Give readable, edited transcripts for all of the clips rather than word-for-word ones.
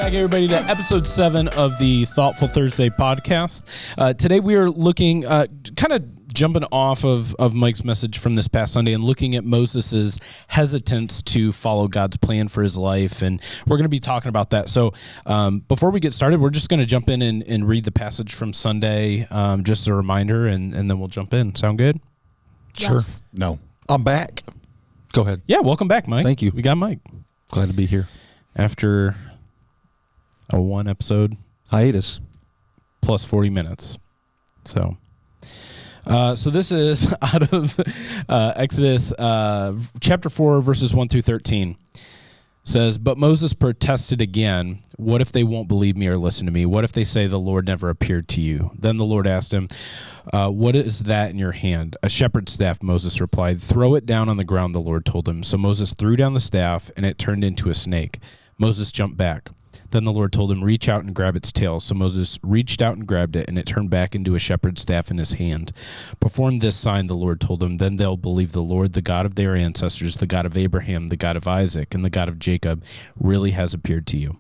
back, everybody, to episode 7 of the Thoughtful Thursday podcast. Today we are looking, kind of jumping off of Mike's message from this past Sunday and looking at Moses' hesitance to follow God's plan for his life, and we're going to be talking about that. So before we get started, we're just going to jump in and read the passage from Sunday, just a reminder, and then we'll jump in. Sound good? Yes. Sure. No. I'm back. Go ahead. Yeah, welcome back, Mike. Thank you. We got Mike. Glad to be here. After a 1-episode Hiatus. plus 40 minutes. So this is out of Exodus chapter 4, verses 1 through 13. Says, but Moses protested again, what if they won't believe me or listen to me? What if they say the Lord never appeared to you? Then the Lord asked him, what is that in your hand? A shepherd's staff, Moses replied. Throw it down on the ground, the Lord told him. So Moses threw down the staff, and it turned into a snake. Moses jumped back. Then the Lord told him, reach out and grab its tail. So Moses reached out and grabbed it, and it turned back into a shepherd's staff in his hand. Perform this sign, the Lord told him. Then they'll believe the Lord, the God of their ancestors, the God of Abraham, the God of Isaac, and the God of Jacob, really has appeared to you.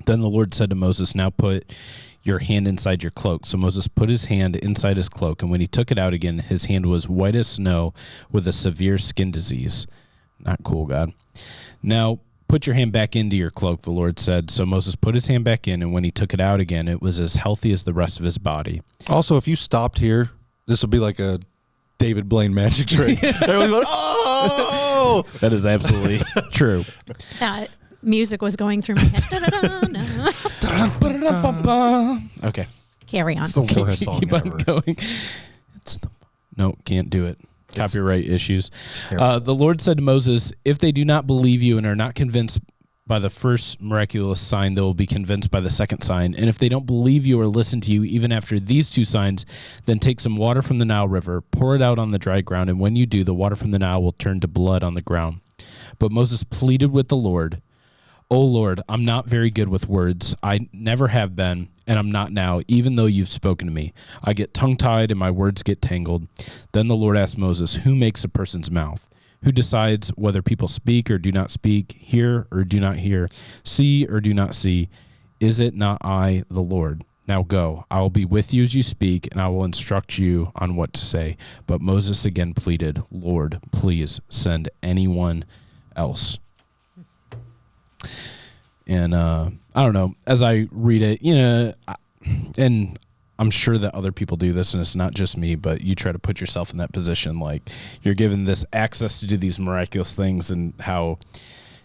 Then the Lord said to Moses, now put your hand inside your cloak. So Moses put his hand inside his cloak, and when he took it out again, his hand was white as snow with a severe skin disease. Not cool, God. Now, put your hand back into your cloak, the Lord said. So Moses put his hand back in, and when he took it out again, it was as healthy as the rest of his body. Also, if you stopped here, this would be like a David Blaine magic trick. Everyone's going, oh! That is absolutely true. That music was going through my head. Da-da-da-da. Okay. Carry on. It's the worst song Keep on ever. going. No, can't do it. Copyright issues. The Lord said to Moses, if they do not believe you and are not convinced by the first miraculous sign, they will be convinced by the second sign. And if they don't believe you or listen to you even after these 2 signs, then take some water from the Nile River, pour it out on the dry ground, and when you do, the water from the Nile will turn to blood on the ground. But Moses pleaded with the Lord, O Lord, I'm not very good with words. I never have been, and I'm not now, even though you've spoken to me. I get tongue-tied and my words get tangled. Then the Lord asked Moses, who makes a person's mouth? Who decides whether people speak or do not speak, hear or do not hear, see or do not see? Is it not I, the Lord? Now go, I will be with you as you speak, and I will instruct you on what to say. But Moses again pleaded, Lord, please send anyone else. And I don't know, as I read it, and I'm sure that other people do this, and it's not just me, but you try to put yourself in that position, like you're given this access to do these miraculous things, and how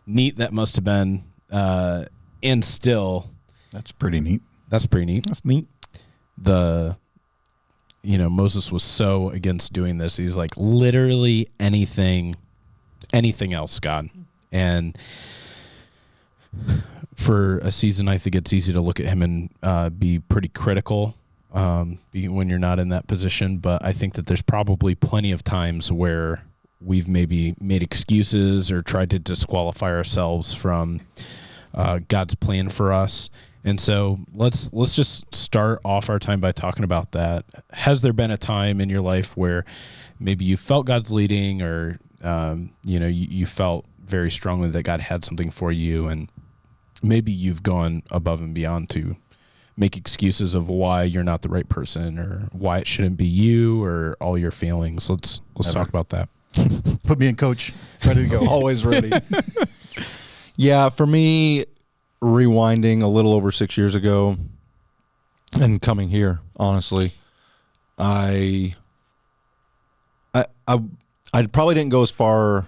neat that must have been, and still. That's pretty neat. That's pretty neat. That's neat. Moses was so against doing this. He's like, literally anything else, God. And for a season, I think it's easy to look at him and be pretty critical when you're not in that position. But I think that there's probably plenty of times where we've maybe made excuses or tried to disqualify ourselves from God's plan for us. And so let's just start off our time by talking about that. Has there been a time in your life where maybe you felt God's leading, or you felt very strongly that God had something for you, and maybe you've gone above and beyond to make excuses of why you're not the right person, or why it shouldn't be you, or all your feelings? Let's talk about that. Put me in, coach. Ready to go. Always ready. Yeah, for me, rewinding a little over 6 years ago and coming here, honestly, I probably didn't go as far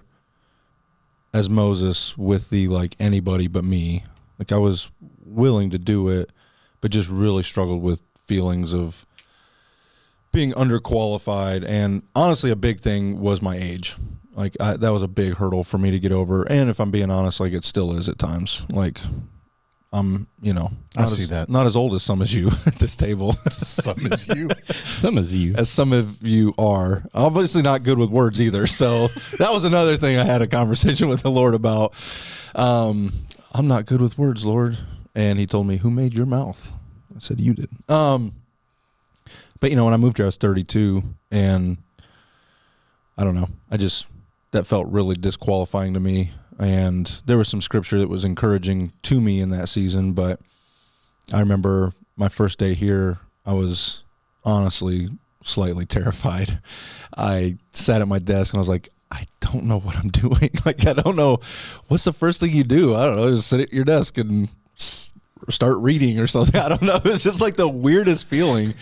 as Moses with the anybody but me. I was willing to do it, but just really struggled with feelings of being underqualified. And honestly, a big thing was my age. That was a big hurdle for me to get over. And if I'm being honest, it still is at times. I'm, I see that. Not as old as some as you at this table. Some as you. Some as you. As some of you are. Obviously not good with words either. So that was another thing I had a conversation with the Lord about. I'm not good with words, Lord. And he told me, who made your mouth? I said, you did. But, when I moved here, I was 32. And I don't know. That felt really disqualifying to me. and there was some scripture that was encouraging to me in that season. But I remember my first day here, I was honestly slightly terrified. I sat at my desk and I was like, I don't know what I'm doing. Like, I don't know. What's the first thing you do? I don't know. Just sit at your desk and start reading or something. I don't know. It's just like the weirdest feeling.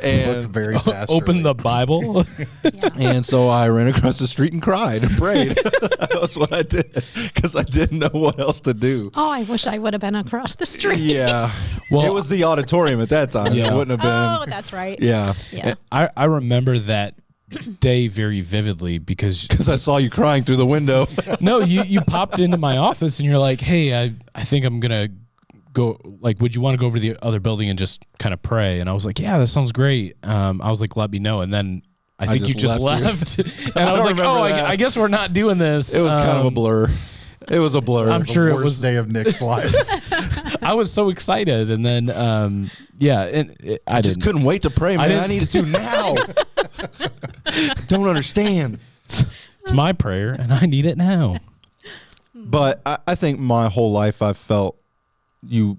And Looked very pastorally. Open the Bible. Yeah. And so I ran across the street and cried and prayed. That's what I did because I didn't know what else to do. Oh, I wish I would have been across the street. Yeah. Well, it was the auditorium at that time. Yeah. It wouldn't have been. Oh, that's right. Yeah. Yeah. I remember that day very vividly because Because I saw you crying through the window. no, you popped into my office and you're like, hey, I think I'm gonna go. Like, would you want to go over to the other building and just kind of pray? And I was like, yeah, that sounds great. I was like, let me know. And then I think you just left. And I was like, remember that. I guess we're not doing this. It was kind of a blur. It was a blur. I'm The sure it worst was. day of Nick's life. I was so excited, and then I just didn't. couldn't wait to pray, man. didn't- I needed to now. Don't understand. It's my prayer, and I need it now. But I think my whole life I've felt you,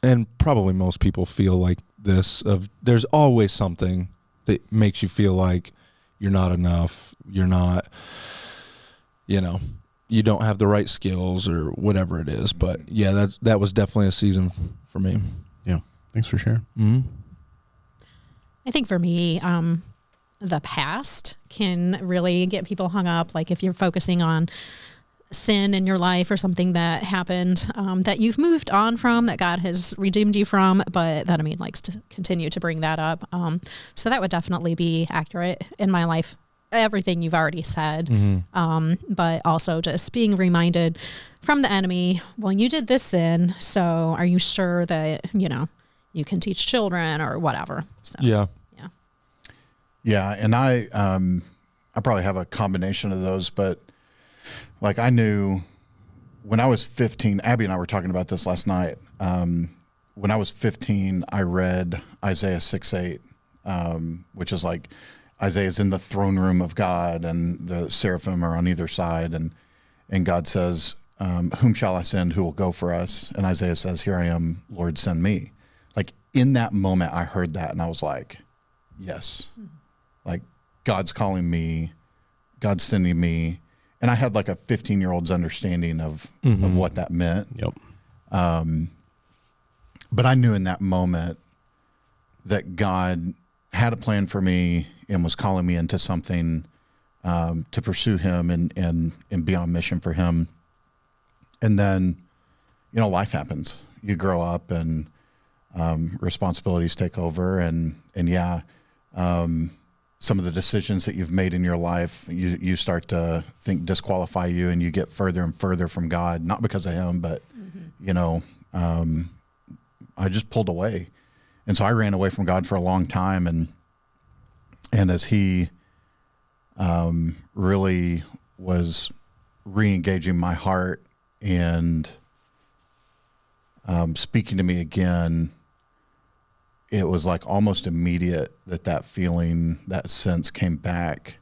and probably most people feel like this, of there's always something that makes you feel like you're not enough, you're not, you don't have the right skills or whatever it is. But yeah, that was definitely a season for me. Yeah, thanks for sharing. Mm-hmm. I think for me, the past can really get people hung up. Like if you're focusing on sin in your life or something that happened that you've moved on from, that God has redeemed you from, but that likes to continue to bring that up. So that would definitely be accurate in my life. Everything you've already said, but also just being reminded from the enemy, well, you did this sin, so are you sure that, you can teach children or whatever? So, Yeah. Yeah, and I probably have a combination of those, but like I knew when I was 15, Abby and I were talking about this last night. When I was 15, I read Isaiah 6:8, which is like Isaiah's in the throne room of God and the seraphim are on either side, and God says, whom shall I send? Who will go for us? And Isaiah says, here I am, Lord, send me. Like in that moment, I heard that and I was like, yes. Like God's calling me, God's sending me. And I had like a 15-year-old's understanding of what that meant. Yep. But I knew in that moment that God had a plan for me and was calling me into something to pursue him and be on mission for him. And then, life happens. You grow up and responsibilities take over and some of the decisions that you've made in your life, you start to think disqualify you, and you get further and further from God, not because of him, but, I just pulled away. And so I ran away from God for a long time. And as he really was re-engaging my heart and speaking to me again, it was like almost immediate that feeling, that sense came back.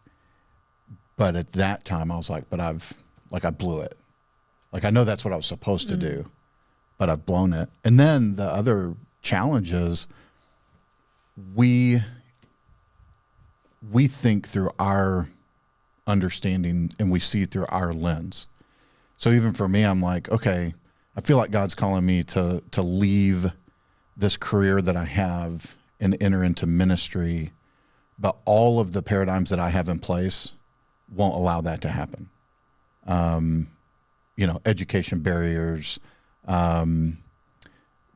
But at that time I was like, I blew it. Like, I know that's what I was supposed to do, but I've blown it. And then the other challenge is we think through our understanding and we see through our lens. So even for me, I'm like, okay, I feel like God's calling me to leave this career that I have and enter into ministry, but all of the paradigms that I have in place won't allow that to happen. Education barriers,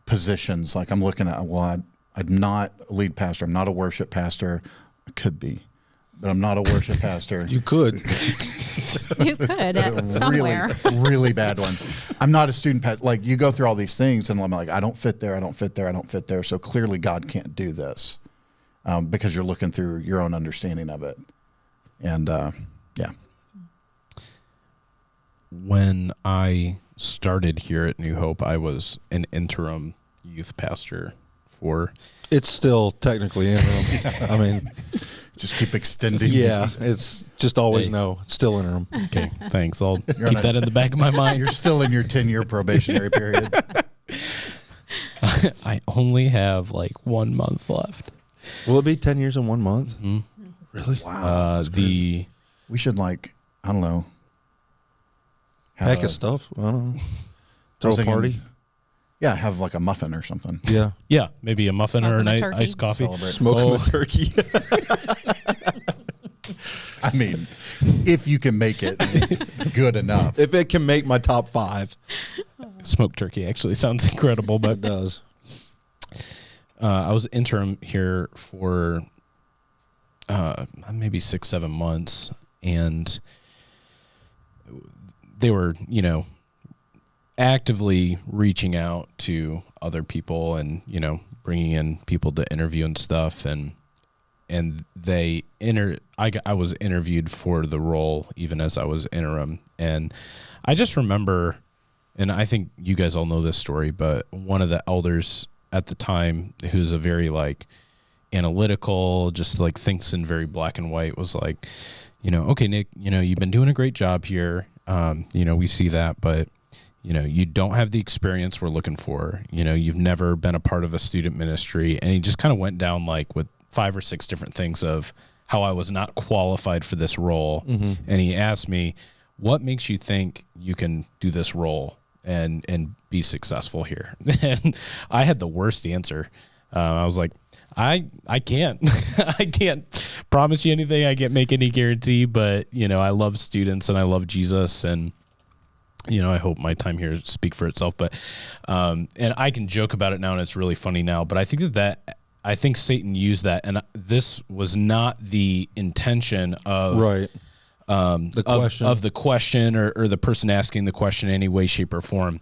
positions. Like I'm looking at, I'm not a lead pastor. I'm not a worship pastor. I could be, but I'm not a worship pastor. You could. You could somewhere. Really, really bad one. I'm not a student pet. Like you go through all these things and I'm like, I don't fit there. I don't fit there. I don't fit there. So clearly God can't do this because you're looking through your own understanding of it. And When I started here at New Hope, I was an interim youth pastor for. It's still technically interim. I mean, Just keep extending. Yeah, it's just always Hey. no. It's still interim. Okay, thanks. I'll keep on a- that in the back of my mind. You're still in your 10-year probationary period. I only have like 1 month left. Will it be 10 years and 1 month? Mm-hmm. Really? Wow. The We should I don't know. have Heck a- of stuff. I don't know. I Throw was a thinking- party. Yeah, have like a muffin or something. Yeah. yeah, maybe a muffin or Smoking an a turkey. iced coffee. Celebrate. Smoking Oh. a turkey. I mean, if you can make it good enough. If it can make my top 5, Smoked turkey actually sounds incredible, but it does. I was interim here for maybe 6-7 months, and they were, actively reaching out to other people and, bringing in people to interview and stuff. And I was interviewed for the role even as I was interim. And I just remember, and I think you guys all know this story, but one of the elders at the time, who's a very analytical, just thinks in very black and white, was like, okay, Nik, you've been doing a great job here. We see that, but you don't have the experience we're looking for. You've never been a part of a student ministry. And he just kind of went down with 5 or 6 different things of how I was not qualified for this role. Mm-hmm. And he asked me, what makes you think you can do this role and be successful here? And I had the worst answer. I was like, I can't. I can't promise you anything. I can't make any guarantee, but I love students and I love Jesus, and I hope my time here speak for itself. But and I can joke about it now, and it's really funny now. But I think I think Satan used that, and this was not the intention of Right. The question. of the question or the person asking the question in any way, shape, or form.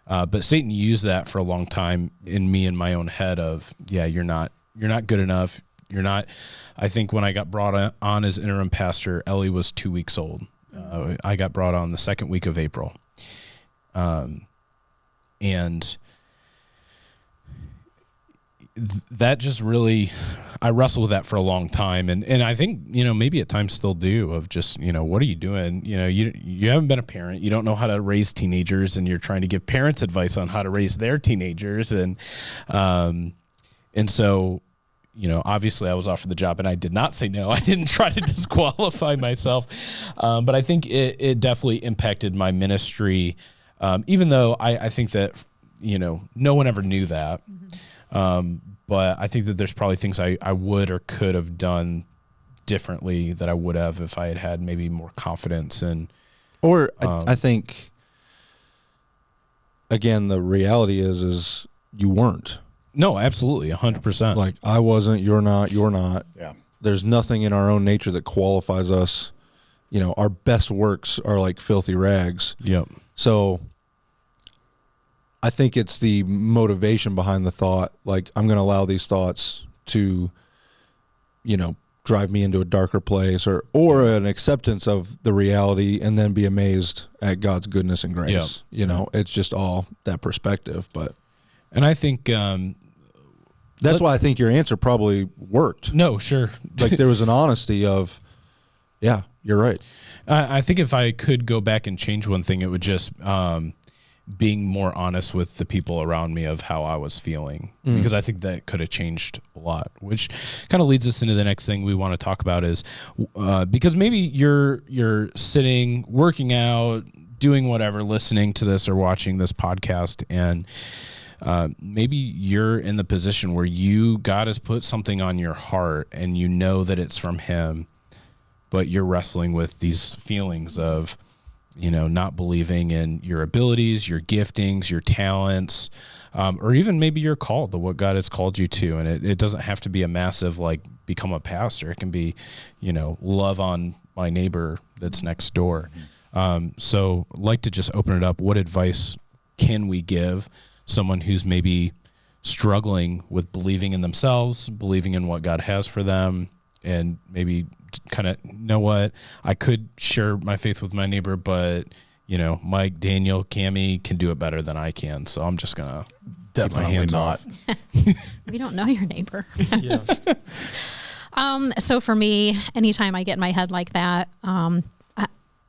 But Satan used that for a long time in me, in my own head of, yeah, you're not good enough. You're not. I think when I got brought on as interim pastor, Ellie was 2 weeks old. I got brought on the second week of April. And that just really, I wrestled with that for a long time. And I think, maybe at times still do, of just, what are you doing? You haven't been a parent. You don't know how to raise teenagers, and you're trying to give parents advice on how to raise their teenagers. And so, obviously I was offered the job, and I did not say no. I didn't try to disqualify myself. But I think it definitely impacted my ministry. Even though I think that, no one ever knew that. But I think that there's probably things I would or could have done differently that I would have if I had maybe more confidence. And Or I think, again, the reality is you weren't. no, absolutely, 100%. Like, I wasn't, you're not. Yeah. There's nothing in our own nature that qualifies us. Our best works are like filthy rags. Yep. So I think it's the motivation behind the thought, like, I'm going to allow these thoughts to, drive me into a darker place, or an acceptance of the reality, and then be amazed at God's goodness and grace. It's just all that perspective. But And I think, that's why I think your answer probably worked. no, sure. Like, there was an honesty of, yeah, you're right. I think if I could go back and change one thing, it would just being more honest with the people around me of how I was feeling, because I think that could have changed a lot, which kind of leads us into the next thing we want to talk about is because maybe you're sitting, working out, doing whatever, listening to this or watching this podcast, and maybe you're in the position where God has put something on your heart and you know that it's from Him, but you're wrestling with these feelings of, not believing in your abilities, your giftings, your talents, or even maybe you're called to what God has called you to. And it doesn't have to be a massive, become a pastor. It can be, love on my neighbor that's next door. So I'd like to just open it up. What advice can we give someone who's maybe struggling with believing in themselves, believing in what God has for them, and maybe kind of, what, I could share my faith with my neighbor, but, Mike, Daniel, Cammie can do it better than I can. So I'm just going to keep my Definitely hands not. off. We don't know your neighbor. Yeah. So for me, anytime I get in my head like that,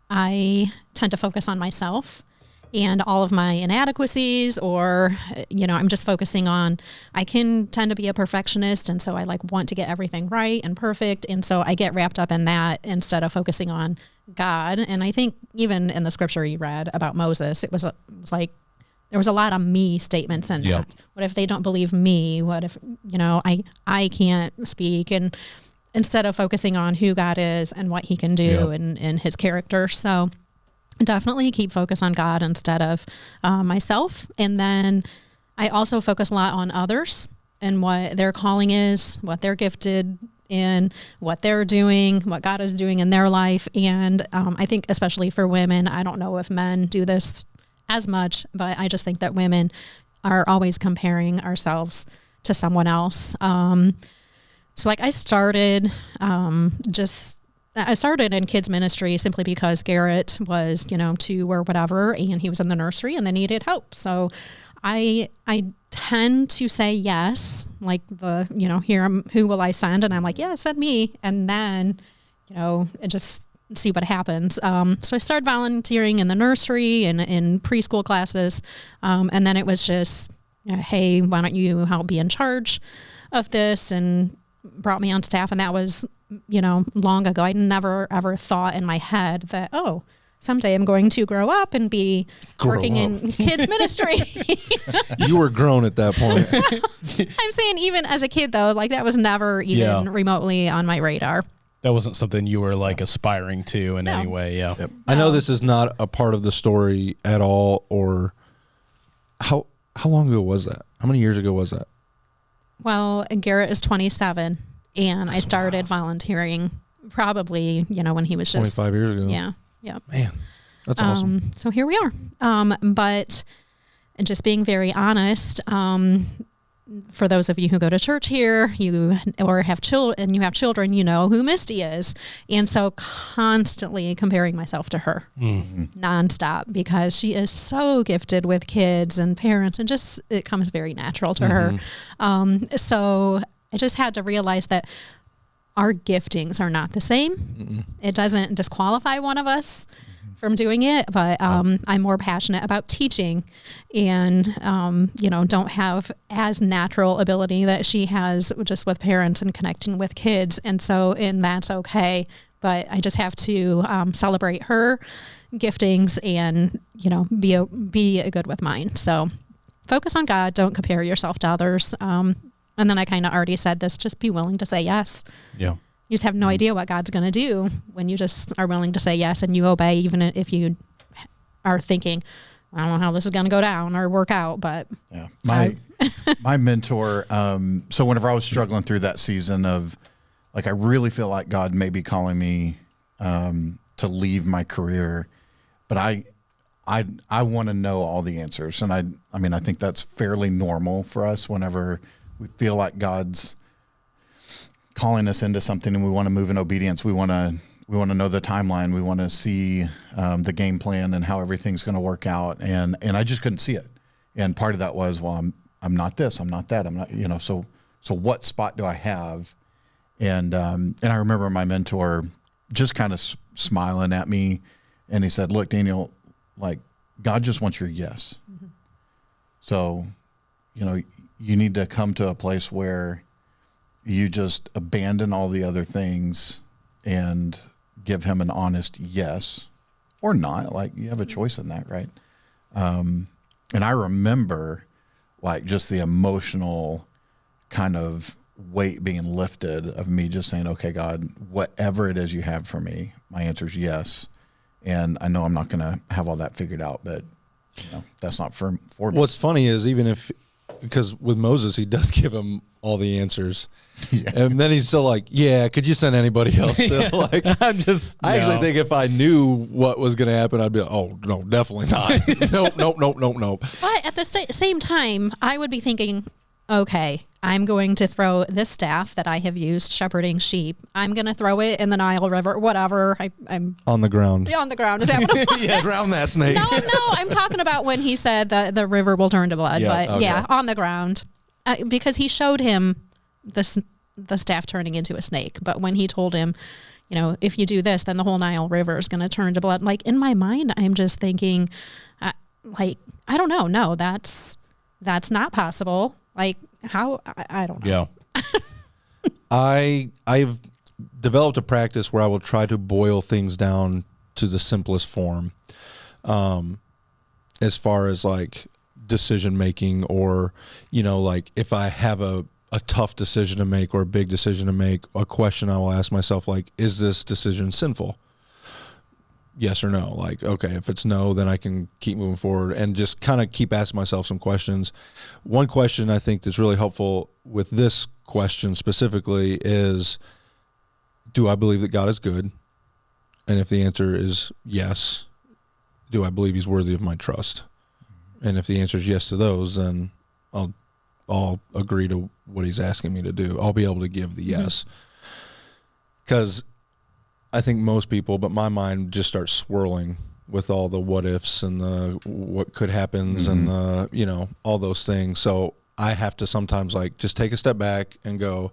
I tend to focus on myself and all of my inadequacies, or, I'm just focusing on, I can tend to be a perfectionist. And so I want to get everything right and perfect. And so I get wrapped up in that instead of focusing on God. And I think even in the scripture you read about Moses, it was like, there was a lot of me statements in that. What if they don't believe me? What if, I can't speak? And instead of focusing on who God is and what he can do and his character. So definitely keep focus on God instead of myself. And then I also focus a lot on others and what their calling is, what they're gifted in, what they're doing, what God is doing in their life. And I think especially for women, I don't know if men do this as much, but I just think that women are always comparing ourselves to someone else. So I started in kids ministry simply because Garrett was, 2 or whatever, and he was in the nursery and they needed help. So I tend to say yes, here, who will I send? And I'm like, yeah, send me. And then, just see what happens. So I started volunteering in the nursery and in preschool classes. And then it was just, hey, why don't you help be in charge of this? And brought me on staff. And that was, long ago. I never ever thought in my head that, someday I'm going to grow up and be working in kids ministry. You were grown at that point. I'm saying even as a kid though, that was never even remotely on my radar. That wasn't something you were aspiring to in any way. Yeah. Yep. I know this is not a part of the story at all, or how long ago was that? How many years ago was that? Well, Garrett is 27 and I started volunteering probably, when he was just 25 years ago. Yeah. Yeah. Man, that's awesome. So here we are. But just being very honest, for those of you who go to church here, have children, you know who Misty is. And so constantly comparing myself to her nonstop, because she is so gifted with kids and parents, and just, it comes very natural to her. So I just had to realize that our giftings are not the same. It doesn't disqualify one of us from doing it, but I'm more passionate about teaching and, don't have as natural ability that she has just with parents and connecting with kids. And that's okay. But I just have to celebrate her giftings and, be good with mine. So focus on God. Don't compare yourself to others. And then I kind of already said this, just be willing to say yes. Yeah. You just have no idea what God's going to do when you just are willing to say yes and you obey, even if you are thinking, I don't know how this is going to go down or work out, but yeah, my mentor. So whenever I was struggling through that season of I really feel like God may be calling me to leave my career, but I want to know all the answers. And I think that's fairly normal for us whenever we feel like God's calling us into something and we want to move in obedience. We want to know the timeline. We want to see the game plan and how everything's going to work out. And I just couldn't see it. And part of that was, well, I'm not this, I'm not that, I'm not, so what spot do I have? And I remember my mentor just kind of smiling at me, and he said, look, Daniel, God just wants your yes. So, you need to come to a place where you just abandon all the other things and give him an honest yes or not. You have a choice in that, right? And I remember just the emotional kind of weight being lifted of me just saying, okay, God, whatever it is you have for me, my answer is yes. And I know I'm not going to have all that figured out, but that's not for me. What's funny is because with Moses, he does give him all the answers. Yeah. And then he's still could you send anybody else still? I actually think if I knew what was going to happen, I'd be oh, no, definitely not. Nope. But at the same time, I would be thinking, okay, I'm going to throw this staff that I have used shepherding sheep. I'm going to throw it in the Nile River, whatever. I'm on the ground. On the ground. Is that what it was? Yeah, drown that snake. No, I'm talking about when he said that the river will turn to blood. Yeah, but okay. Yeah, on the ground. Because he showed him the staff turning into a snake. But when he told him, if you do this, then the whole Nile River is going to turn to blood. Like in my mind, I'm just thinking, I don't know. No, that's not possible. Like how, I don't know. Yeah. I've developed a practice where I will try to boil things down to the simplest form. As far as like decision making, or, like if I have a tough decision to make or a big decision to make, a question I will ask myself, like, is this decision sinful? Yes or no? Like, okay, if it's no, then I can keep moving forward and just kind of keep asking myself some questions. One question I think that's really helpful with this question specifically is, do I believe that God is good? And if the answer is yes, do I believe he's worthy of my trust? And if the answer is yes to those, then I'll agree to what he's asking me to do. I'll be able to give the yes. Because I think most people, but my mind just starts swirling with all the what ifs and the what could happens and the, all those things. So I have to sometimes like just take a step back and go,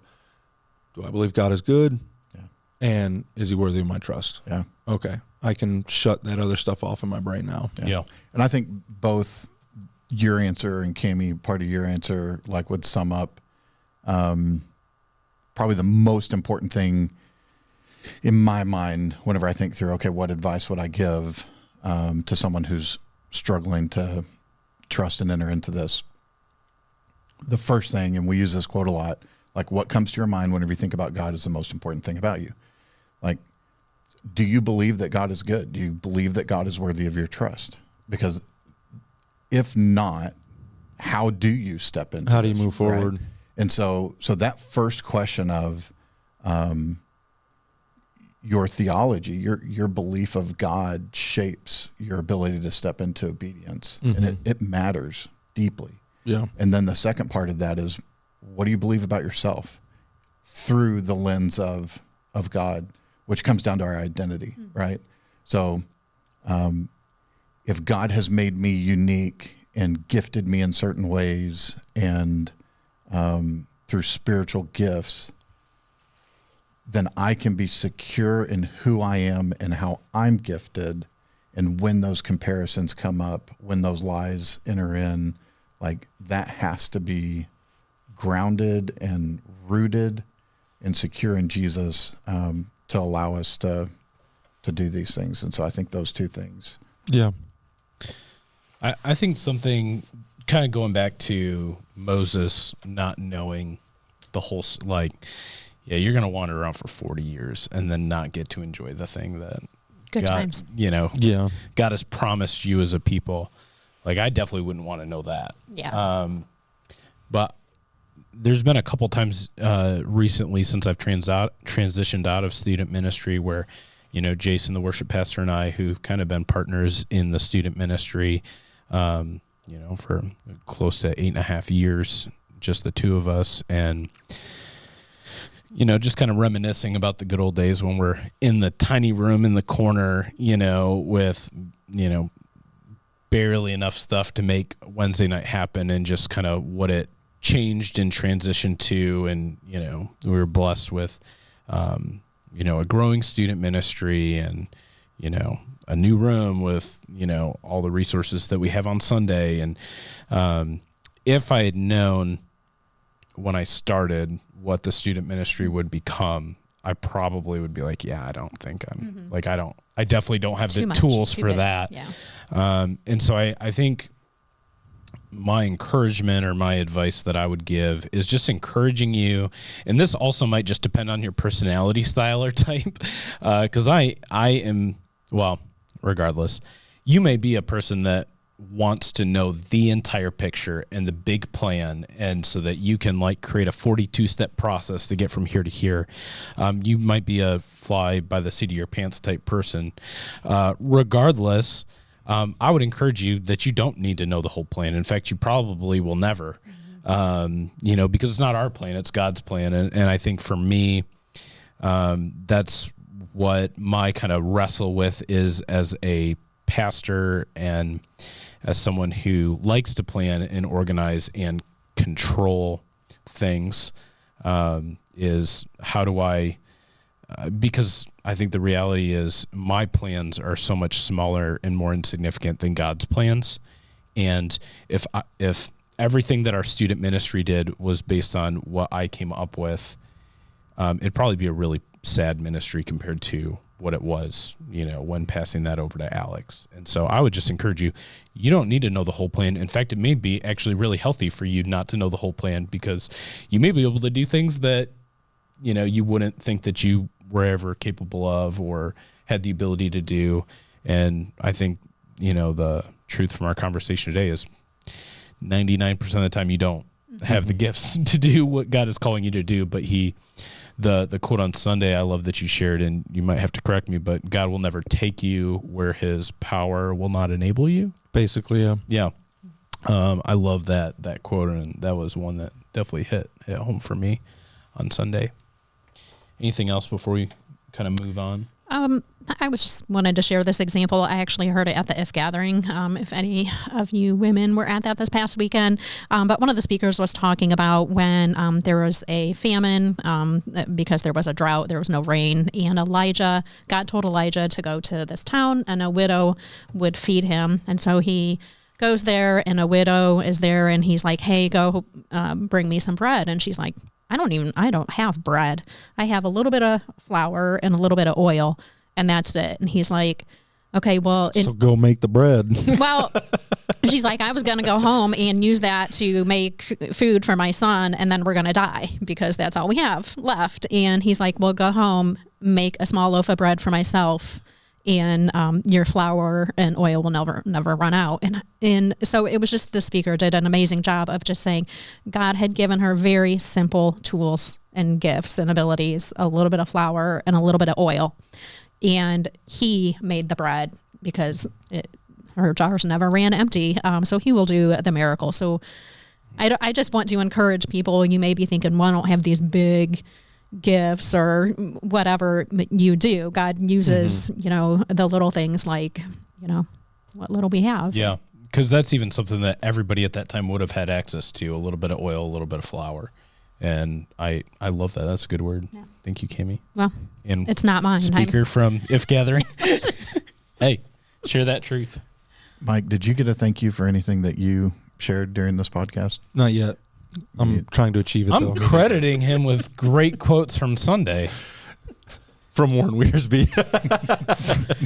do I believe God is good? Yeah. And is he worthy of my trust? Yeah. Okay. I can shut that other stuff off in my brain now. Yeah. And I think both your answer and Cammie, part of your answer, like would sum up probably the most important thing in my mind whenever I think through, okay, what advice would I give to someone who's struggling to trust and enter into this? The first thing, and we use this quote a lot, like what comes to your mind whenever you think about God is the most important thing about you. Like, do you believe that God is good? Do you believe that God is worthy of your trust? Because if not, how do you step into How do you this, move forward? right? And so that first question of your theology, your belief of God shapes your ability to step into obedience. And it matters deeply. Yeah. And then the second part of that is, what do you believe about yourself through the lens of God, which comes down to our identity, right? So if God has made me unique and gifted me in certain ways and through spiritual gifts, then I can be secure in who I am and how I'm gifted. And when those comparisons come up, when those lies enter in, like that has to be grounded and rooted and secure in Jesus to allow us to do these things. And so I think those two things. Yeah. I think something kind of going back to Moses not knowing the whole, you're going to wander around for 40 years and then not get to enjoy the thing that Good God, times. God has promised you as a people. Like, I definitely wouldn't want to know that. Yeah. But there's been a couple times recently since I've transitioned out of student ministry where, Jason, the worship pastor, and I, who've kind of been partners in the student ministry, for close to 8.5 years, just the two of us. And, just kind of reminiscing about the good old days when we're in the tiny room in the corner, with, barely enough stuff to make Wednesday night happen, and just kind of what it changed and transitioned to. And, we were blessed with, a growing student ministry and, a new room with, all the resources that we have on Sunday. And if I had known when I started what the student ministry would become, I probably would be like, I don't think I'm I definitely don't have the tools for that. Yeah. And so I think my encouragement or my advice that I would give is just encouraging you. And this also might just depend on your personality style or type. Cause I am, regardless, you may be a person that wants to know the entire picture and the big plan, and so that you can create a 42-step process to get from here to here. You might be a fly by the seat of your pants type person. Regardless, I would encourage you that you don't need to know the whole plan. In fact, you probably will never, because it's not our plan, it's God's plan. And I think for me, that's what my kind of wrestle with is as a pastor and as someone who likes to plan and organize and control things. is how do I, because I think the reality is my plans are so much smaller and more insignificant than God's plans. And if everything that our student ministry did was based on what I came up with, it'd probably be a really sad ministry compared to what it was, when passing that over to Alex. And so I would just encourage you, you don't need to know the whole plan. In fact, it may be actually really healthy for you not to know the whole plan, because you may be able to do things that, you wouldn't think that you were ever capable of or had the ability to do. And I think, the truth from our conversation today is 99% of the time you don't have the gifts to do what God is calling you to do. But the quote on Sunday, I love that you shared, and you might have to correct me, but God will never take you where his power will not enable you. Basically, yeah. Yeah. I love that quote, and that was one that definitely hit home for me on Sunday. Anything else before we kind of move on? I was just wanted to share this example. I actually heard it at the IF gathering. If any of you women were at that this past weekend, but one of the speakers was talking about when there was a famine because there was a drought, there was no rain, and God told Elijah to go to this town, and a widow would feed him, and so he goes there, and a widow is there, and he's like, "Hey, go bring me some bread," and she's like, I don't have bread. I have a little bit of flour and a little bit of oil, and that's it. And he's like, okay, well. So go make the bread. Well, she's like, I was going to go home and use that to make food for my son, and then we're going to die because that's all we have left. And he's like, well, go home, make a small loaf of bread for myself, and your flour and oil will never run out. And so it was just, the speaker did an amazing job of just saying God had given her very simple tools and gifts and abilities, a little bit of flour and a little bit of oil. And he made the bread because her jars never ran empty. So he will do the miracle. So I just want to encourage people. You may be thinking, well, I don't have these big gifts or whatever you do. God uses, the little things like, what little we have. Yeah. Because that's even something that everybody at that time would have had access to, a little bit of oil, a little bit of flour. And I love that. That's a good word. Yeah. Thank you, Cammie. Well, and it's not mine. Speaker from IF Gathering. Hey, share that truth. Mike, did you get a thank you for anything that you shared during this podcast? Not yet. I'm trying to achieve it, though. I'm crediting him with great quotes from Sunday. From Warren Wearsby.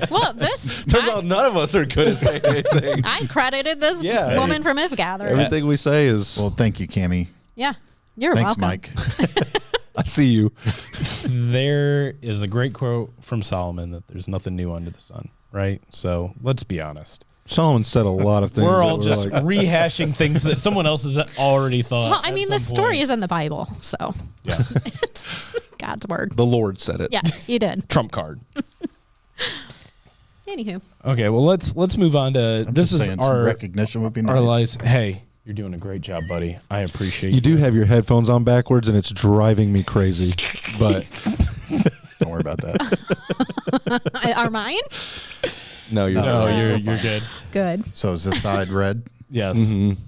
Well, this... Turns out none of us are good at saying anything. I credited this woman from IF Gathering. Everything we say is... Well, thank you, Cammie. Yeah. You're Thanks, welcome. Mike. I see you. There is a great quote from Solomon that there's nothing new under the sun, right? So let's be honest. Solomon said a lot of things. We're all just rehashing things that someone else has already thought. Well, I mean, the story is in the Bible, so yeah, it's God's word. The Lord said it. Yes, he did. Trump card. Anywho. Okay, well let's move on to this. Is our recognition would be nice. Our lives. Hey, you're doing a great job, buddy. I appreciate you. Do have your headphones on backwards, and it's driving me crazy. But don't worry about that. Are mine? No, you're you're good. Good. So is this side red? Yes. Mm-hmm.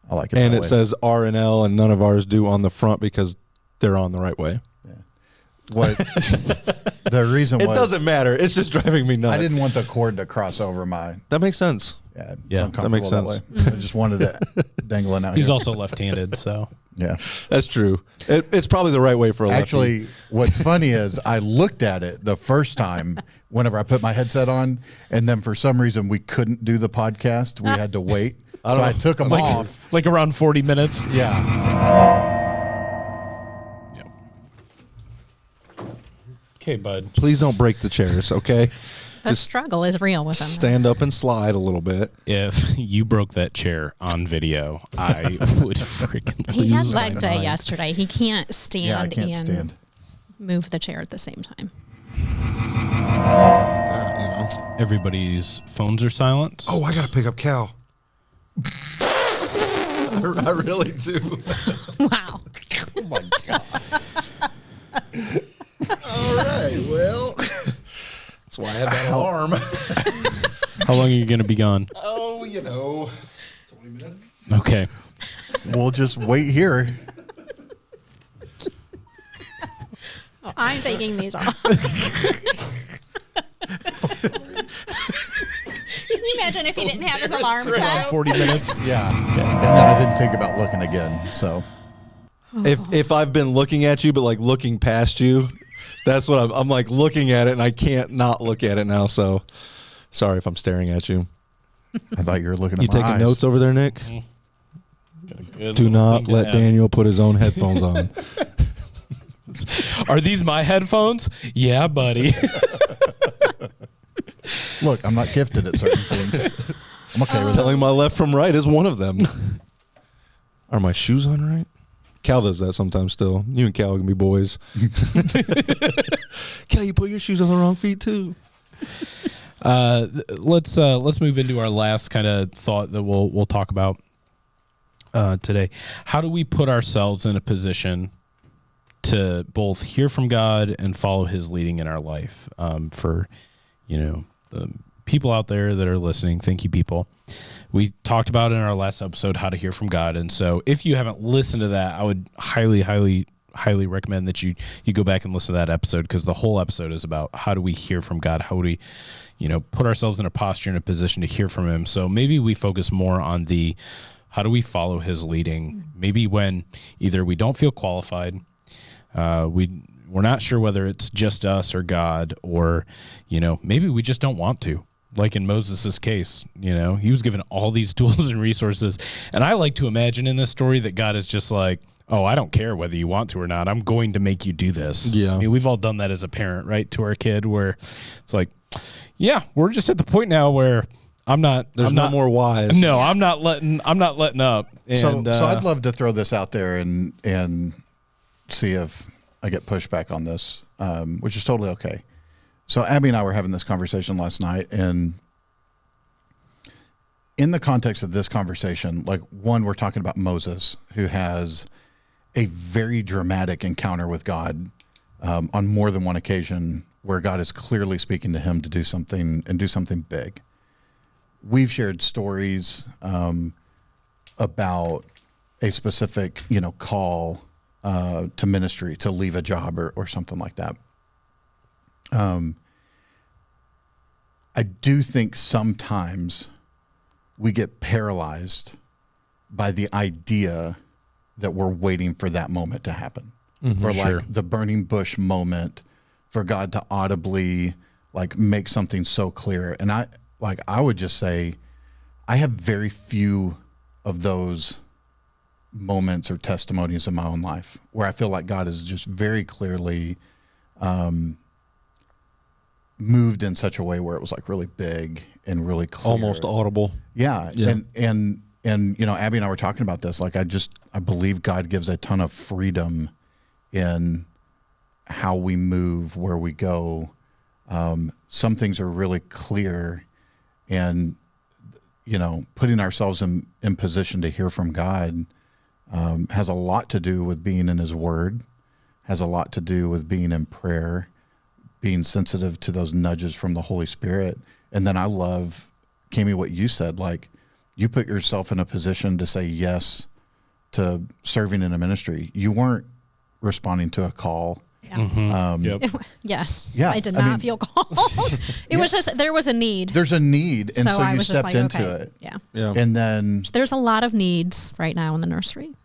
I like it. And that it way. says R and L, and none of ours do on the front because they're on the right way. Yeah. What the reason It was doesn't matter. It's just driving me nuts. I didn't want the cord to cross over my. That makes sense. Yeah, that makes sense. Way. I just wanted it dangling out. He's here. also left-handed, so yeah, that's true. It's probably the right way for a lefty. Actually, what's funny is I looked at it the first time whenever I put my headset on, and then for some reason we couldn't do the podcast. We had to wait, so I took them off. Like around 40 minutes. Yeah. Okay, bud. Please don't break the chairs, okay? The struggle is real with him. Stand up and slide a little bit. If you broke that chair on video, I would freaking lose He had my leg day mind. yesterday. He can't stand Yeah, I can't and stand. move the chair at the same time. Everybody's phones are silent. Oh, I gotta pick up Cal. I really do. Wow. Oh my god. All right, well, that's why I had that alarm. How long are you going to be gone? Oh, 20 minutes. Okay. We'll just wait here. Oh, I'm taking these off. Can you imagine if he didn't have his alarm set? 40 minutes. Yeah. And then I didn't think about looking again. So If I've been looking at you, but like looking past you, that's what I'm like looking at it, and I can't not look at it now. So sorry if I'm staring at you. I thought you were looking You at my taking eyes. notes over there, Nick? Got a good Do little not thing to let have. Daniel put his own headphones on. Are these my headphones? Yeah, buddy. Look, I'm not gifted at certain things. I'm okay with Telling my left from right is one of them. Are my shoes on right? Cal does that sometimes still. You and Cal can be boys. Cal, you put your shoes on the wrong feet too. Let's move into our last kind of thought that we'll talk about today. How do we put ourselves in a position to both hear from God and follow His leading in our life? For the people out there that are listening, thank you, people. We talked about in our last episode how to hear from God, and so if you haven't listened to that, I would highly recommend that you go back and listen to that episode, because the whole episode is about how do we hear from God, how do we put ourselves in a posture, in a position to hear from Him. So maybe we focus more on the how do we follow His leading, maybe when either we don't feel qualified, we're not sure whether it's just us or God, or maybe we just don't want to. Like in Moses' case, he was given all these tools and resources. And I like to imagine in this story that God is just like, oh, I don't care whether you want to or not. I'm going to make you do this. Yeah. I mean, we've all done that as a parent, right? To our kid, where it's like, yeah, we're just at the point now where There's no more wise. No, I'm not letting up. And, so I'd love to throw this out there and see if I get pushback on this, which is totally okay. So Abby and I were having this conversation last night, and in the context of this conversation, like, one, we're talking about Moses, who has a very dramatic encounter with God on more than one occasion, where God is clearly speaking to him to do something and do something big. We've shared stories about a specific, call to ministry, to leave a job or something like that. I do think sometimes we get paralyzed by the idea that we're waiting for that moment to happen, for sure. like the burning bush moment, for God to audibly like make something so clear. And I would just say, I have very few of those moments or testimonies in my own life where I feel like God is just very clearly moved in such a way where it was like really big and really clear. Almost audible. Yeah. Yeah. And Abby and I were talking about this. Like, I believe God gives a ton of freedom in how we move, where we go. Some things are really clear, and, putting ourselves in position to hear from God has a lot to do with being in His Word, has a lot to do with being in prayer, being sensitive to those nudges from the Holy Spirit. And then I love, Cammie, what you said, like, you put yourself in a position to say yes to serving in a ministry. You weren't responding to a call. Yeah. Yep. Yes. Yeah, I did I not mean- feel called. It was just, there was a need. There's a need, and so I you was just stepped like, into okay. it. Yeah. Yeah. And then, There's a lot of needs right now in the nursery.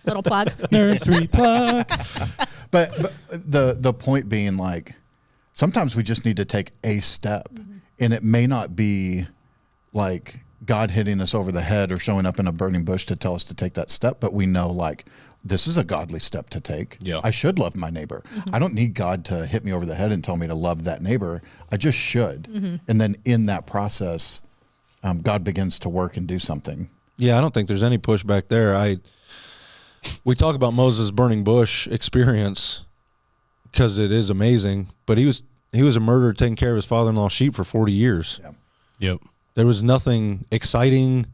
Little plug. Nursery plug. but the point being, like, sometimes we just need to take a step, and it may not be like God hitting us over the head or showing up in a burning bush to tell us to take that step, but we know, like, this is a godly step to take. Yeah. I should love my neighbor. I don't need God to hit me over the head and tell me to love that neighbor. I just should. And then in that process, God begins to work and do something. Yeah, I don't think there's any pushback there. We talk about Moses' burning bush experience because it is amazing, but he was a murderer taking care of his father-in-law's sheep for 40 years. Yeah. Yep. There was nothing exciting,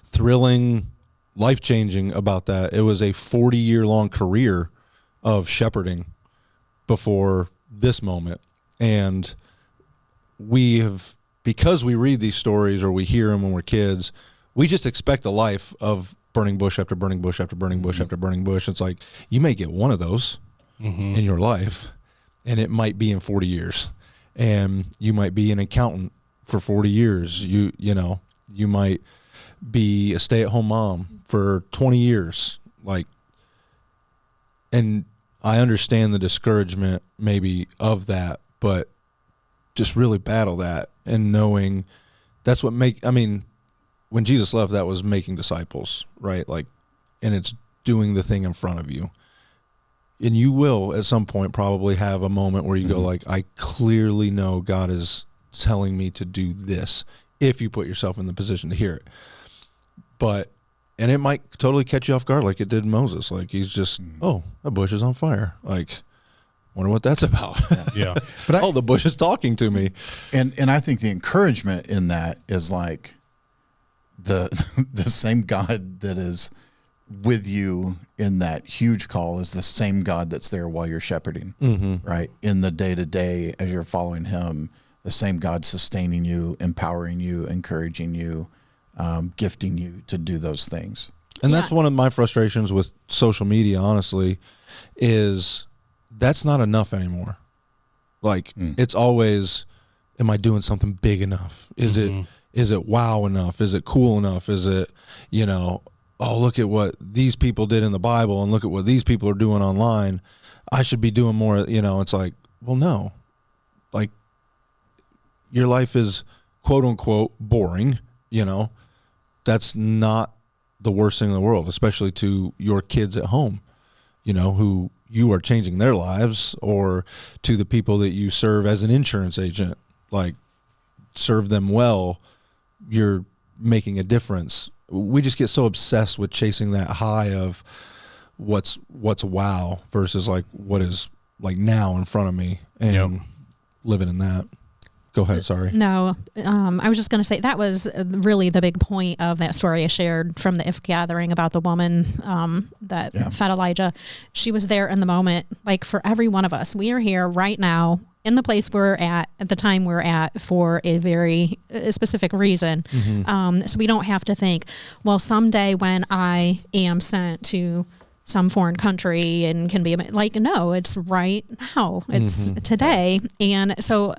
thrilling, life-changing about that. It was a 40-year-long career of shepherding before this moment. And we have, because we read these stories or we hear them when we're kids, we just expect a life of burning bush after burning bush after burning bush after burning bush. It's like, you may get one of those, in your life, and it might be in 40 years, and you might be an accountant for 40 years. You might be a stay-at-home mom for 20 years. Like, and I understand the discouragement maybe of that, but just really battle that, and knowing that's what when Jesus left, that was making disciples, right? Like, and it's doing the thing in front of you. And you will at some point probably have a moment where you go like, I clearly know God is telling me to do this, if you put yourself in the position to hear it. And it might totally catch you off guard, like it did Moses. Like, he's just, oh, that bush is on fire. Like, wonder what that's about. Yeah. But the bush is talking to me. And I think the encouragement in that is like the same God that is with you in that huge call is the same God that's there while you're shepherding, right? In the day-to-day as you're following him, the same God sustaining you, empowering you, encouraging you, gifting you to do those things. And that's one of my frustrations with social media, honestly, is that's not enough anymore. Like, it's always, am I doing something big enough? Is it wow enough? Is it cool enough? Is it, oh, look at what these people did in the Bible and look at what these people are doing online. I should be doing more, it's like, well, no. Like, your life is quote unquote boring, That's not the worst thing in the world, especially to your kids at home, who you are changing their lives, or to the people that you serve as an insurance agent. Like, serve them well, you're making a difference. We just get so obsessed with chasing that high of what's wow versus like what is like now in front of me, and living in that. Go ahead. Sorry. No, I was just going to say that was really the big point of that story I shared from the If gathering about the woman that fed Elijah. She was there in the moment, like for every one of us. We are here right now in the place we're at the time we're at, for a very specific reason. So we don't have to think, well, someday when I am sent to some foreign country and can be like, no, it's right now. It's today. And so,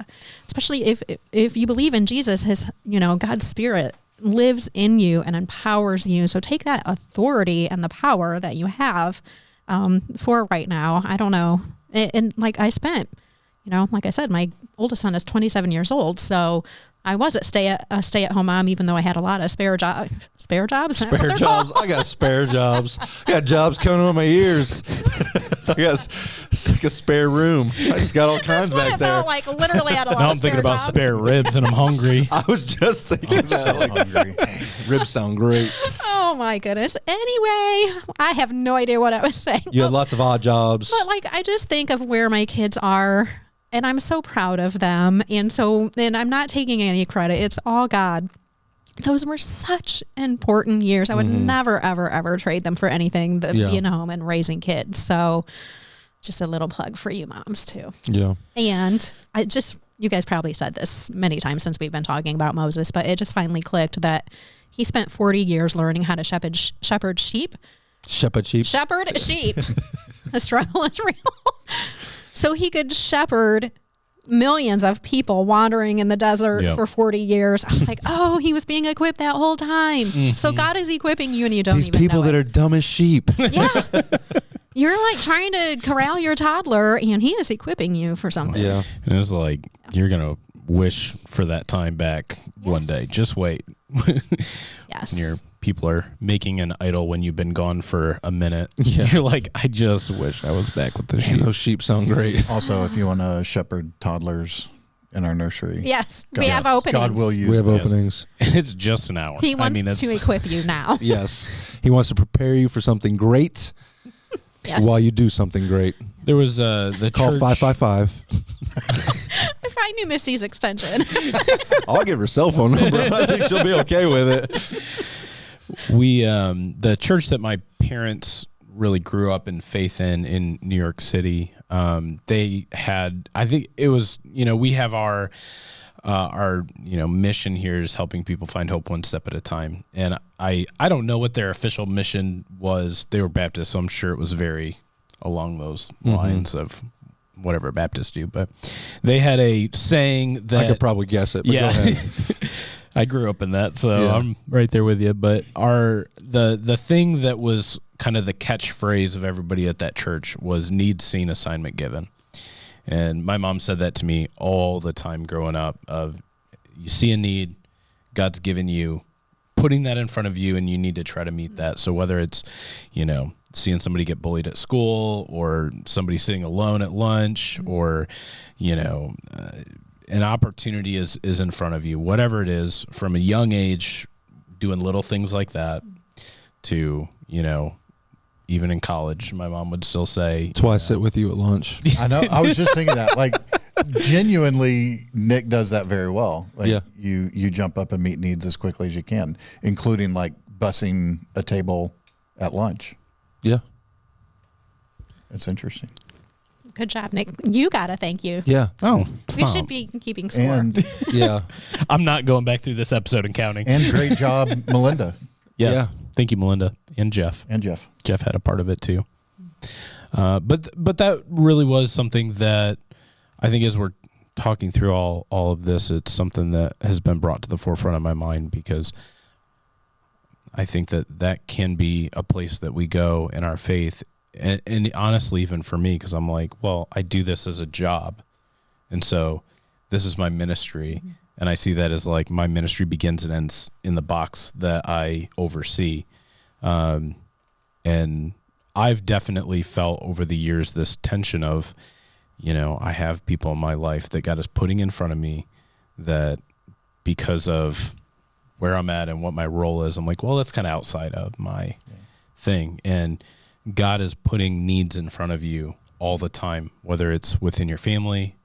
especially if you believe in Jesus, his, God's Spirit lives in you and empowers you. So take that authority and the power that you have for right now. I don't know. And like I spent, like I said, my oldest son is 27 years old. So I was a stay-at-home mom, even though I had a lot of spare jobs. Spare jobs? I got spare jobs. I got jobs coming on my ears. I got like a spare room. I just got all kinds back there. Felt like literally had a lot Now of I'm thinking spare about jobs. spare ribs and I'm hungry. I was just thinking that. Like, Hungry. ribs sound great. Oh my goodness. Anyway, I have no idea what I was saying. You had lots of odd jobs. But like, I just think of where my kids are, and I'm so proud of them. And I'm not taking any credit. It's all God. Those were such important years. I would never, ever, ever trade them for anything, being home and raising kids. So just a little plug for you moms too. Yeah. And you guys probably said this many times since we've been talking about Moses, but it just finally clicked that he spent 40 years learning how to shepherd sheep. Shepherd sheep. Shepherd sheep. The struggle is real. So he could shepherd millions of people wandering in the desert for 40 years. I was like, oh, he was being equipped that whole time. So God is equipping you and you don't These even people know that it. are dumb as sheep. Yeah. You're like trying to corral your toddler and he is equipping you for something. Yeah. And it was like, you're going to wish for that time back one day. Just wait. Yes. Your people are making an idol when you've been gone for a minute. Yeah. You're like, I just wish I was back with the Man, sheep. those sheep sound great. Also, if you want to shepherd toddlers in our nursery, Yes. God, We have openings. God will use We have this. openings. And it's just an hour. He wants that's, to equip you now. Yes. He wants to prepare you for something great Yes. while you do something great. There was the Call church. 555. If I knew Missy's extension. I'll give her cell phone number. I think she'll be okay with it. We the church that my parents really grew up in faith in New York City, they had, I think it was, we have our mission here is helping people find hope one step at a time. And I don't know what their official mission was. They were Baptist, so I'm sure it was very along those lines of whatever Baptists do. But they had a saying that I could probably guess it. But yeah, go ahead. I grew up in that, so I'm right there with you. But the thing that was kind of the catchphrase of everybody at that church was need seen, assignment given. And my mom said that to me all the time growing up of you see a need, God's given you, putting that in front of you, and you need to try to meet that. So whether it's, seeing somebody get bullied at school or somebody sitting alone at lunch or, an opportunity is in front of you, whatever it is, from a young age, doing little things like that to, even in college, my mom would still say. That's why I sit with you at lunch. I know. I was just thinking that, like, genuinely, Nik does that very well. Like, you jump up and meet needs as quickly as you can, including like bussing a table at lunch. Yeah. It's interesting. Good job, Nik. You got to thank you. Yeah. Oh, We should be keeping score. And Yeah. I'm not going back through this episode and counting. and great job, Melinda Yes. Yeah. Thank you, Melinda and Jeff. and Jeff. Jeff had a part of it too. But that really was something that I think as we're talking through all of this, it's something that has been brought to the forefront of my mind because I think that can be a place that we go in our faith. And honestly, even for me, because I'm like, well, I do this as a job. And so this is my ministry. And I see that as like my ministry begins and ends in the box that I oversee. And I've definitely felt over the years this tension of, I have people in my life that God is putting in front of me that because of where I'm at and what my role is, I'm like, well, that's kind of outside of my thing. And God is putting needs in front of you all the time, whether it's within your family,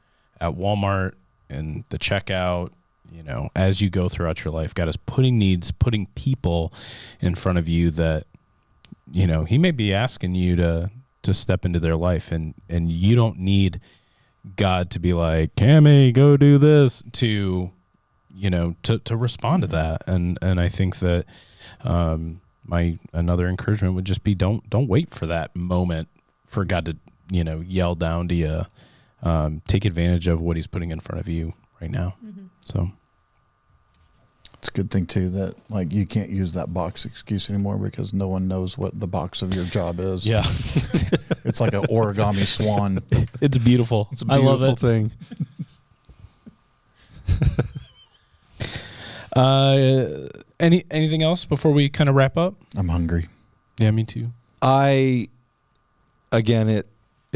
at Walmart, and the checkout, as you go throughout your life, God is putting needs, putting people in front of you that, he may be asking you to step into their life, and you don't need God to be like, Cammie, go do this, to respond to that. And I think that my another encouragement would just be don't wait for that moment for God to yell down to you. Take advantage of what He's putting in front of you right now. So It's a good thing too that like you can't use that box excuse anymore because no one knows what the box of your job is. yeah, It's like an origami swan. it's beautiful. It's a beautiful I love it. thing. Anything else before we kind of wrap up? I'm hungry. Yeah, me too. If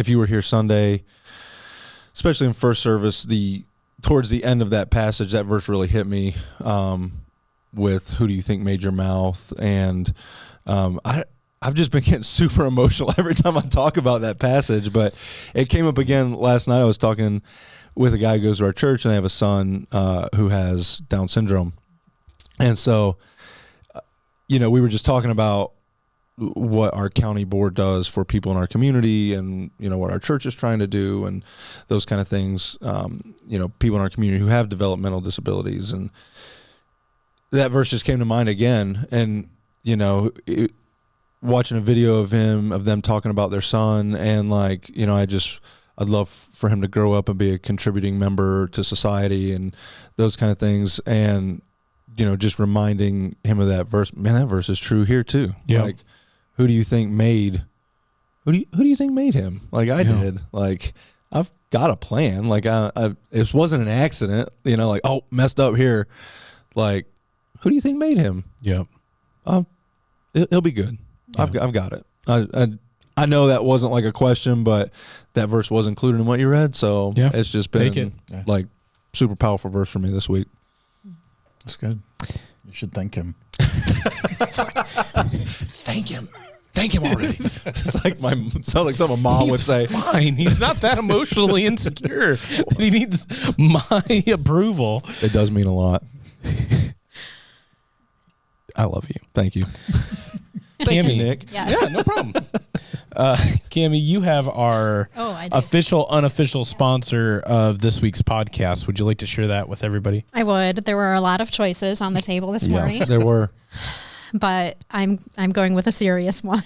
you were here Sunday, especially in first service, towards the end of that passage, that verse really hit me with who do you think made your mouth? And I've just been getting super emotional every time I talk about that passage, but it came up again last night. I was talking with a guy who goes to our church, and they have a son who has Down syndrome. And so, we were just talking about what our county board does for people in our community and, what our church is trying to do and those kind of things, people in our community who have developmental disabilities. And that verse just came to mind again. And, watching a video of them talking about their son and I'd love for him to grow up and be a contributing member to society and those kind of things. And, just reminding him of that verse, man, that verse is true here too. Yeah. Like, who do you think made him? Like I did. Like I've got a plan. Like it wasn't an accident, messed up here. Like, who do you think made him? Yeah. It'll be good. Yeah. I've got it. I know that wasn't like a question, but that verse was included in what you read. So it's just been like super powerful verse for me this week. That's good. You should thank him. Thank him. Thank him already. It's like sounds like something a mom would say. Fine. He's not that emotionally insecure that he needs my approval. It does mean a lot. I love you. Thank you. Cammie, Thank you, Nik. Yeah. Yeah, no problem. Cammie, you have our I do. official, unofficial sponsor of this week's podcast. Would you like to share that with everybody? I would. There were a lot of choices on the table this morning. Yes, there were. but I'm going with a serious one.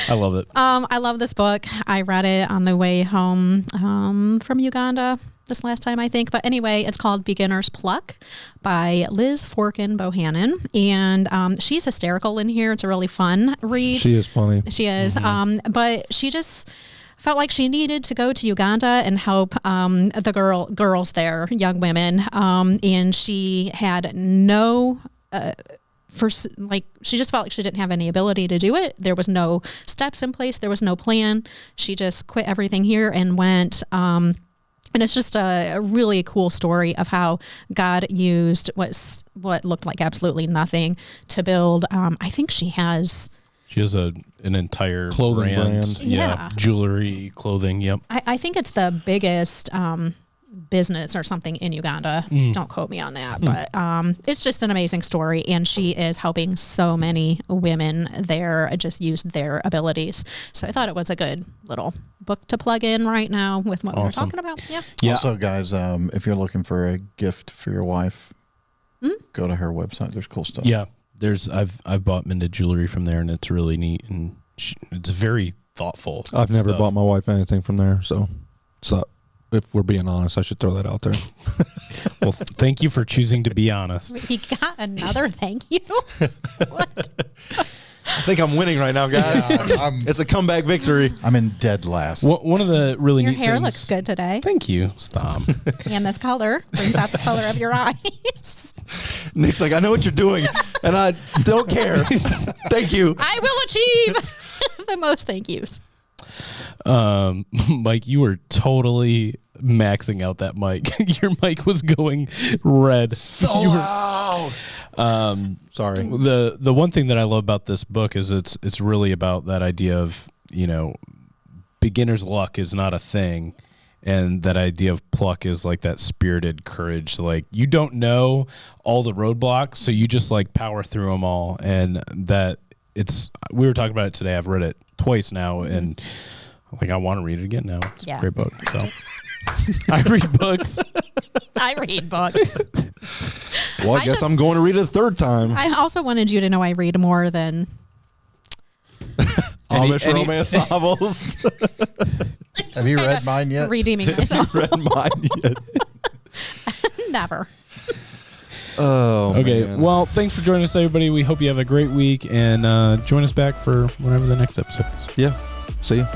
I love it. I love this book. I read it on the way home from Uganda this last time, I think. But anyway, it's called Beginner's Pluck by Liz Forkin Bohannon. And she's hysterical in here. It's a really fun read. She is funny. She is. But she just felt like she needed to go to Uganda and help the girls there, young women. And she had no... she just felt like she didn't have any ability to do it. There was no steps in place. There was no plan. She just quit everything here and went. And it's just a really cool story of how God used what looked like absolutely nothing to build. I think she has an entire clothing brand. Yeah. Jewelry, clothing. Yep. I think it's the biggest business or something in Uganda. Don't quote me on that, but it's just an amazing story, and she is helping so many women there just use their abilities. So I thought it was a good little book to plug in right now with what we were talking about. Yeah. Also, guys, if you're looking for a gift for your wife, go to her website. There's cool stuff. Yeah. I've bought Minda jewelry from there, and it's really neat, and it's very thoughtful. I've never stuff. bought my wife anything from there, so if we're being honest, I should throw that out there. Well, thank you for choosing to be honest. He got another thank you. What? I think I'm winning right now, guys. Yeah, it's a comeback victory. I'm in dead last. One of the really Your neat hair things, looks good today. Thank you. Stop. And this color brings out the color of your eyes. Nick's like, I know what you're doing, and I don't care. Thank you. I will achieve the most thank yous. Mike, you were totally maxing out that mic. Your mic was going red. So loud. Sorry. The one thing that I love about this book is it's really about that idea of, beginner's luck is not a thing. And that idea of pluck is like that spirited courage. Like, you don't know all the roadblocks, so you just like power through them all. And that we were talking about it today. I've read it twice now, and I want to read it again now. It's a great book. So I read books. I read books. Well, I guess I'm going to read it a third time. I also wanted you to know I read more than Amish romance novels. Have you read mine yet? redeeming myself. Read mine yet? Never. Oh, Okay. man. Well, thanks for joining us, everybody. We hope you have a great week, and join us back for whenever the next episode is. Yeah. See you.